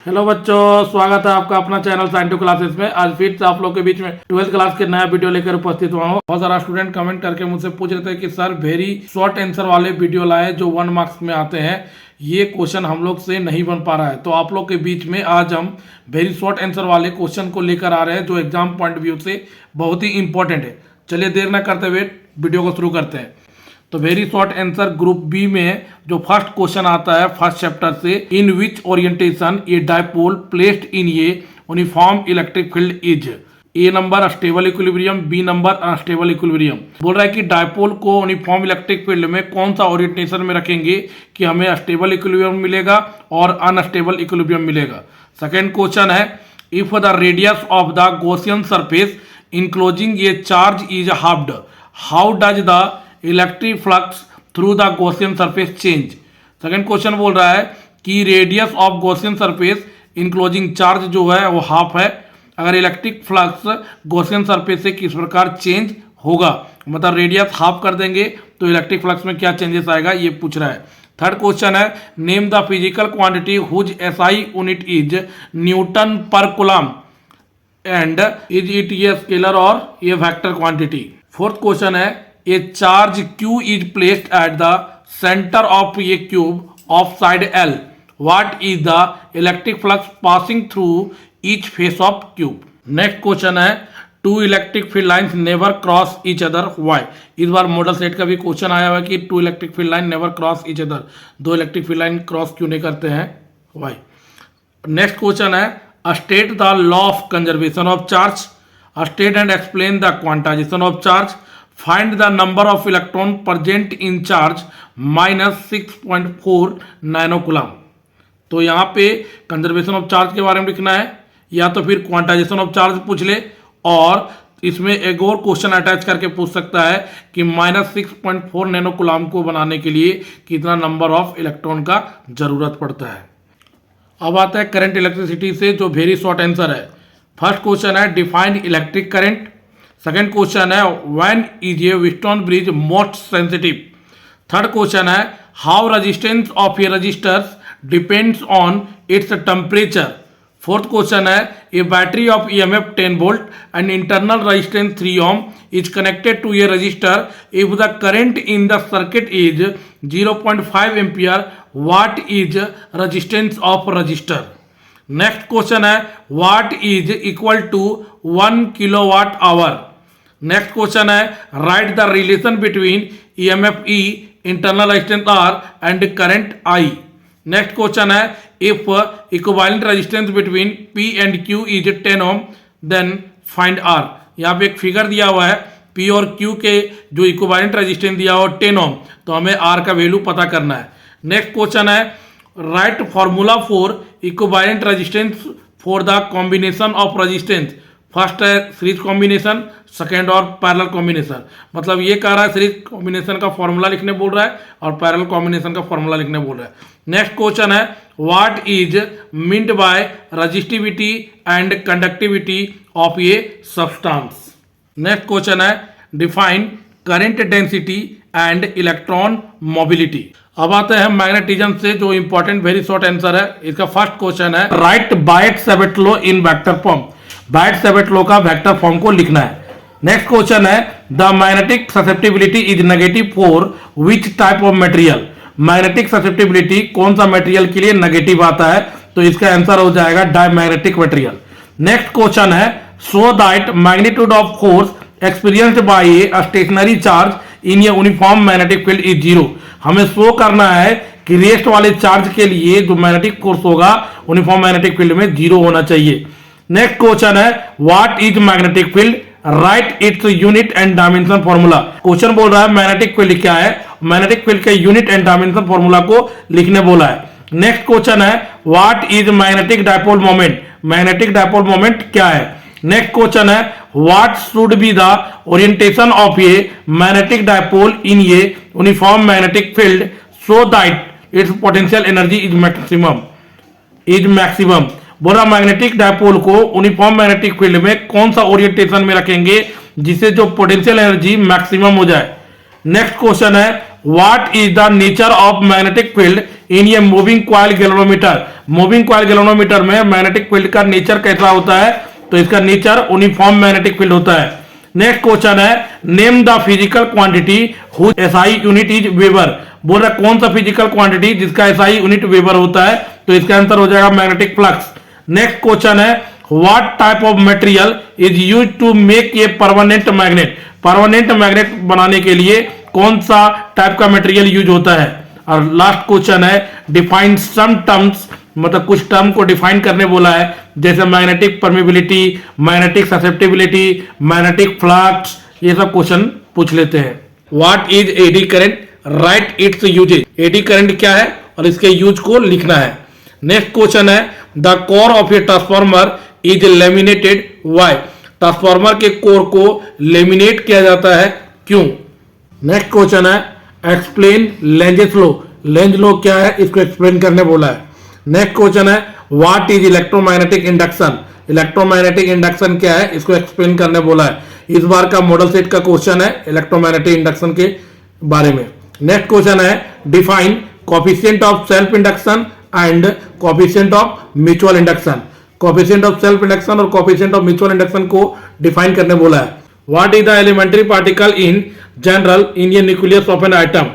Hello बच्चों, स्वागत है आपका अपना चैनल साइंटिफिक क्लासेस में। आज फिर से आप लोग के बीच में 12th क्लास के नया वीडियो लेकर उपस्थित हुआ हूँ। बहुत सारा स्टूडेंट कमेंट करके मुझसे पूछ रहे थे कि सर वेरी शॉर्ट आंसर वाले वीडियो लाए जो 1 मार्क्स में आते हैं, ये क्वेश्चन हम लोग से नहीं बन पा रहा है। तो आप लोग के बीच में आज हम वेरी शॉर्ट आंसर वाले क्वेश्चन को लेकर आ रहे हैं जो एग्जाम पॉइंट व्यू से बहुत ही इंपॉर्टेंट है। चलिए देर न करते हुए वीडियो को शुरू करते हैं। तो very short answer group B में जो फर्स्ट क्वेश्चन आता है फर्स्ट चैप्टर से, in which orientation a dipole placed in a uniform electric field is. A number stable equilibrium, B number unstable equilibrium. बोल रहा है कि डायपोल को यूनिफॉर्म इलेक्ट्रिक फील्ड में कौन सा ओरिएंटेशन में रखेंगे कि हमें स्टेबल इक्विलिब्रियम मिलेगा और अनस्टेबल इक्विलिब्रियम मिलेगा। सेकेंड क्वेश्चन है, if the radius of the Gaussian surface enclosing A charge is halved, how does the electric flux through the Gaussian surface change. Second question बोल रहा है कि radius of Gaussian surface enclosing charge जो है वो half है, अगर electric flux Gaussian surface से किस प्रकार चेंज होगा, मतलब रेडियस हाफ कर देंगे तो इलेक्ट्रिक फ्लक्स में क्या चेंजेस आएगा, ये पूछ रहा है। थर्ड क्वेश्चन है, name the physical quantity whose SI unit is newton per coulomb and is it a scalar और a vector quantity. Fourth question है, a charge q is placed at the center of a cube of side L. What is the electric flux passing through each face of cube? Next question है, two electric field lines never cross each other. Why? इस बार model set का भी question आया हुआ है कि two electric field line never cross each other. दो electric field line cross क्यों नहीं करते हैं? Why? नेक्स्ट क्वेश्चन है, state the law of conservation of charge. State and explain the quantization of charge. Find the number of electron present in charge minus 6.4 nano coulomb. तो यहाँ पे conservation of charge के बारे में लिखना है या तो फिर क्वांटाइजेशन ऑफ चार्ज पूछ ले, और इसमें एक और क्वेश्चन अटैच करके पूछ सकता है कि माइनस 6.4 नैनो कूलम को बनाने के लिए कितना नंबर ऑफ इलेक्ट्रॉन का जरूरत पड़ता है। अब आता है करंट इलेक्ट्रिसिटी से जो वेरी शॉर्ट आंसर है। फर्स्ट क्वेश्चन है, define electric current. Second question है, when is a Wheatstone bridge most sensitive. Third question है, how resistance of a resistor depends on its temperature. Fourth question है, a battery of EMF 10 volt and internal resistance 3 ohm is connected to a resistor if the current in the circuit is 0.5 ampere, what is resistance of resistor. Next question है, what is equal to 1 kilowatt hour. Next question है, write the relation between EMF E, internal resistance R and current I. Next question है, if equivalent resistance between P and Q is 10 ohm then find R. यहाँ पे एक figure दिया हुआ है, P और Q के जो इक्विवेलेंट रेजिस्टेंस दिया हुआ 10 ओम, तो हमें आर का वैल्यू पता करना है। नेक्स्ट क्वेश्चन है, right formula for equivalent resistance for the combination of resistance. First है सीरीज कॉम्बिनेशन, सेकेंड और पैरेलल कॉम्बिनेशन। मतलब ये कह रहा है सीरीज कॉम्बिनेशन का फॉर्मूला लिखने बोल रहा है और पैरेलल कॉम्बिनेशन का फॉर्मूला लिखने बोल रहा है। नेक्स्ट क्वेश्चन है, what is meant by resistivity and conductivity of a substance. Next question है, define current density and electron mobility. अब आते हैं मैग्नेटिज्म से जो इंपॉर्टेंट वेरी शॉर्ट आंसर है। इसका फर्स्ट क्वेश्चन है, write Biot-Savart law in vector form. Biot-Savart law का वेक्टर फॉर्म को लिखना है। नेक्स्ट क्वेश्चन है, the magnetic susceptibility is negative for which type of material. Magnetic susceptibility कौन सा मटेरियल के लिए नेगेटिव आता है, तो इसका आंसर हो जाएगा डायमैग्नेटिक मटेरियल। नेक्स्ट क्वेश्चन है, show that magnitude of force experienced bye a stationary charge in a uniform magnetic field is 0। हमें शो करना है कि रेस्ट वाले चार्ज के लिए जो मैग्नेटिक फोर्स होगा यूनिफॉर्म मैग्नेटिक फील्ड में 0 होना चाहिए। नेक्स्ट क्वेश्चन है, what is magnetic field, right its unit and dimension formula. Question बोल रहा है मैग्नेटिक फील्ड क्या है, मैग्नेटिक फील्ड के यूनिट एंड डायमेंशन फॉर्मूला को लिखने बोला है। नेक्स्ट क्वेश्चन है, what is magnetic dipole moment, magnetic dipole moment क्या है। नेक्स्ट क्वेश्चन है, what should be the orientation of a magnetic dipole in a uniform magnetic field so that it's potential energy is maximum. बोला magnetic dipole को uniform magnetic field में कौन सा orientation में रखेंगे जिससे जो पोटेंशियल एनर्जी मैक्सिमम हो जाए। नेक्स्ट क्वेश्चन है, what is the nature of magnetic field in a moving coil galvanometer. Moving coil galvanometer में मैग्नेटिक फील्ड का नेचर कैसा होता है, तो इसका नेचर यूनिफॉर्म मैग्नेटिक फील्ड होता है। नेक्स्ट क्वेश्चन है name the physical quantity whose SI unit is weber. बोल रहा कौन सा फिजिकल क्वांटिटी जिसका एसआई यूनिट वेबर होता है, तो इसका आंसर हो जाएगा मैग्नेटिक फ्लक्स। नेक्स्ट क्वेश्चन है what type of material is use to make a permanent magnet. Permanent magnet बनाने के लिए कौन सा टाइप का मटेरियल यूज होता है। और लास्ट क्वेश्चन है डिफाइन सम टर्म्स, मतलब कुछ टर्म को डिफाइन करने बोला है, जैसे magnetic permeability, magnetic susceptibility, magnetic flux, ये सब क्वेश्चन पूछ लेते हैं। What is eddy current, write its uses. Eddy current क्या है और इसके यूज को लिखना है। नेक्स्ट क्वेश्चन है the core of a transformer is laminated why. Transformer के कोर को लेमिनेट किया जाता है, क्यों। नेक्स्ट क्वेश्चन है explain Lenz's law. Lenz law क्या है, इसको एक्सप्लेन करने बोला है। नेक्स्ट क्वेश्चन है what is electromagnetic induction. Electromagnetic induction क्या है, इसको एक्सप्लेन करने बोला है। इस बार का मॉडल सेट का क्वेश्चन है इलेक्ट्रोमैग्नेटिक इंडक्शन के बारे में। नेक्स्ट क्वेश्चन है define coefficient of self induction and coefficient of mutual induction. Coefficient of self induction और कोएफिशिएंट ऑफ म्यूचुअल इंडक्शन को डिफाइन करने बोला है। What is the elementary particle in general in a nucleus of an atom.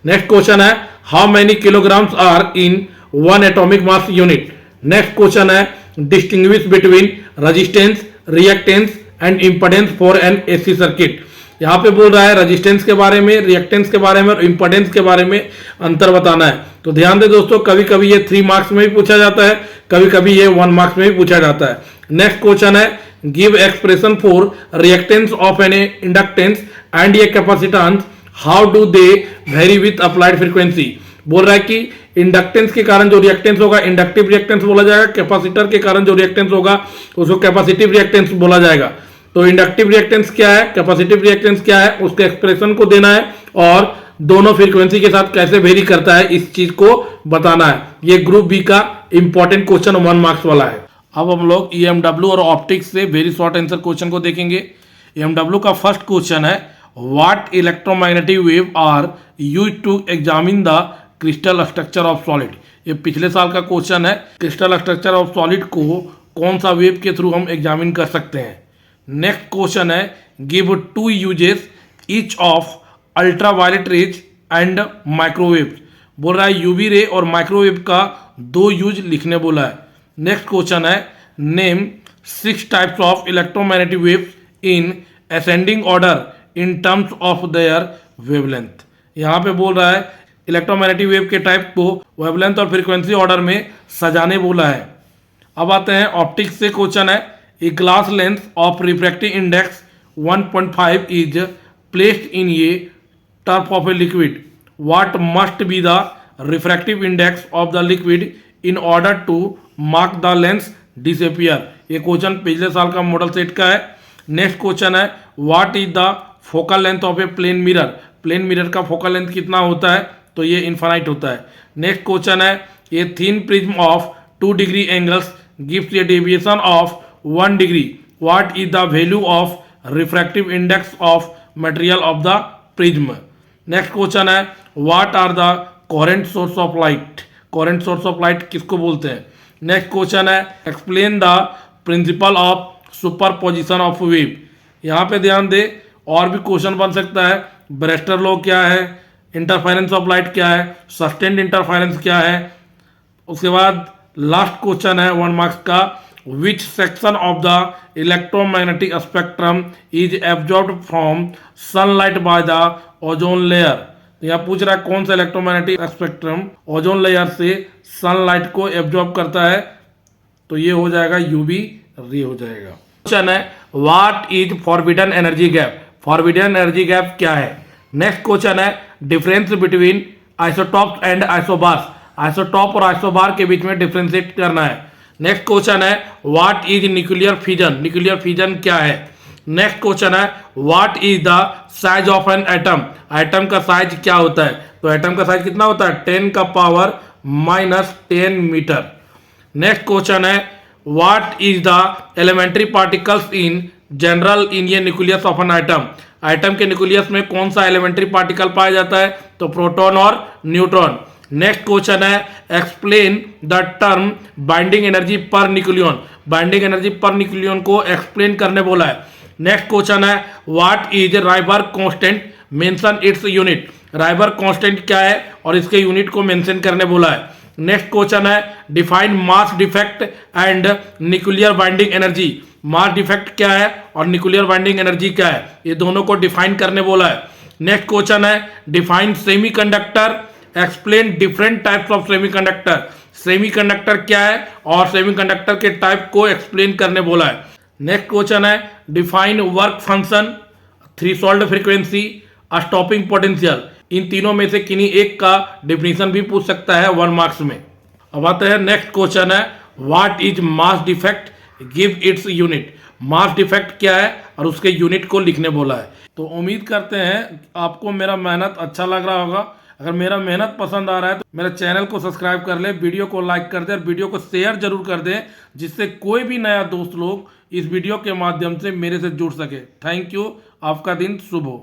Next question है how many kilograms are in one atomic mass unit. Next question है distinguish between resistance, reactance and impedance for an AC circuit. यहाँ पे बोल रहा है resistance के बारे में, रिएक्टेंस के बारे में और इंपेडेंस के बारे में अंतर बताना है। तो ध्यान दे दोस्तों, कभी कभी ये 3 मार्क्स में भी पूछा जाता है, कभी कभी ये 1 मार्क्स में भी पूछा जाता है। नेक्स्ट क्वेश्चन है give expression for reactance of an inductance and a capacitance, how do they vary with applied frequency. बोल रहा है कि इंडक्टेंस के कारण जो रिएक्टेंस होगा इंडक्टिव रिएक्टेंस बोला जाएगा, कैपेसिटर के कारण जो रिएक्टेंस होगा उसको कैपेसिटिव रिएक्टेंस बोला जाएगा। तो इंडक्टिव रिएक्टेंस क्या है, कैपेसिटिव रिएक्टेंस क्या है, उसके एक्सप्रेशन को देना है और दोनों फ्रीक्वेंसी के साथ कैसे वेरी करता है इस चीज को बताना है। ये ग्रुप बी का इंपॉर्टेंट क्वेश्चन 1 मार्क्स वाला है। अब हम लोग ईएमडब्ल्यू और ऑप्टिक्स से वेरी शॉर्ट आंसर क्वेश्चन को देखेंगे। ईएमडब्ल्यू का फर्स्ट क्वेश्चन है what electromagnetic wave are used to examine the crystal structure of solid. ये पिछले साल का क्वेश्चन है। क्रिस्टल स्ट्रक्चर ऑफ सॉलिड को कौन सा वेव के थ्रू हम एग्जामिन कर सकते हैं। नेक्स्ट क्वेश्चन है give 2 uses each of ultraviolet rays and microwave. बोल रहा है यूवी रे और माइक्रोवेव का 2 यूज लिखने बोला है। नेक्स्ट क्वेश्चन है name 6 types of electromagnetic waves in ascending order in terms of their wavelength. यहाँ पे बोल रहा है इलेक्ट्रोमैग्नेटिक वेव के टाइप को वेवलेंथ और फ्रीक्वेंसी ऑर्डर में सजाने बोला है। अब आते हैं ऑप्टिक्स से क्वेश्चन है a glass lens of refractive index 1.5 is placed in a trough of a liquid, what must be the refractive index of the liquid in order to mark the lens disappear. ये question पिछले साल का model set का है। Next question है what is the focal length of a plane mirror. Plane mirror का focal length कितना होता है, तो ये इनफाइनाइट होता है। नेक्स्ट क्वेश्चन है a thin prism of 2 degree angles gives a deviation of 1 degree, what is the value of refractive index of material of the prism. Next question है what are the coherent source of light. Coherent source of light किसको बोलते हैं। Next question है explain the principle of superposition of wave. यहाँ पे ध्यान दे, और भी क्वेश्चन बन सकता है। ब्रेस्टर लॉ क्या है, इंटरफेरेंस ऑफ लाइट क्या है, सस्टेन्ड इंटरफेरेंस क्या है। उसके बाद लास्ट क्वेश्चन है 1 मार्क्स का which section of the electromagnetic spectrum is absorbed from sunlight by the ozone layer. यहाँ पूछ रहा है कौन सा इलेक्ट्रोमैग्नेटिक स्पेक्ट्रम ओजोन लेयर से सनलाइट को एब्जॉर्ब करता है, तो ये हो जाएगा यूवी रे हो जाएगा। क्वेश्चन है what is forbidden energy gap. Forbidden energy gap क्या है। नेक्स्ट क्वेश्चन है difference between isotope and isobars. Isotope और आइसोबार के बीच में डिफरेंशिएट करना है। नेक्स्ट क्वेश्चन है what is nuclear fission. Nuclear fission क्या है। नेक्स्ट क्वेश्चन है what is the size of an atom. Atom का साइज क्या होता है, तो एटम का साइज कितना होता है 10 का पावर -10 मीटर। नेक्स्ट क्वेश्चन है what is the elementary particles in general in a nucleus of an atom. Atom के न्यूक्लियस में कौन सा एलिमेंट्री पार्टिकल पाया जाता है? तो प्रोटॉन और न्यूट्रॉन। नेक्स्ट क्वेश्चन है explain the term binding energy per nucleon. Binding energy per nucleon को एक्सप्लेन करने बोला है। नेक्स्ट क्वेश्चन है what is Rydberg constant, mention its unit. Rydberg constant क्या है और इसके यूनिट को मेंशन करने बोला है। नेक्स्ट क्वेश्चन है define mass defect and nuclear binding energy. Mass defect क्या है और न्यूक्लियर बाइंडिंग एनर्जी क्या है, ये दोनों को डिफाइन करने बोला है। नेक्स्ट क्वेश्चन है define semiconductor, explain different types of semiconductor. Semiconductor क्या है और सेमीकंडक्टर के टाइप को एक्सप्लेन करने बोला है। नेक्स्ट क्वेश्चन है define work function, threshold frequency, stopping potential. इन तीनों में से किन्हीं एक का डिफिनीशन भी पूछ सकता है 1 मार्क्स में। अब आते हैं नेक्स्ट क्वेश्चन है what is mass defect, give its unit. Mass defect क्या है और उसके यूनिट को लिखने बोला है। तो उम्मीद करते हैं आपको मेरा मेहनत अच्छा लग रहा होगा। अगर मेरा मेहनत पसंद आ रहा है तो मेरे चैनल को सब्सक्राइब कर ले, वीडियो को लाइक कर दे और वीडियो को शेयर जरूर कर दे, जिससे कोई भी नया दोस्त लोग इस वीडियो के माध्यम से मेरे से जुड़ सके। थैंक यू, आपका दिन शुभ हो।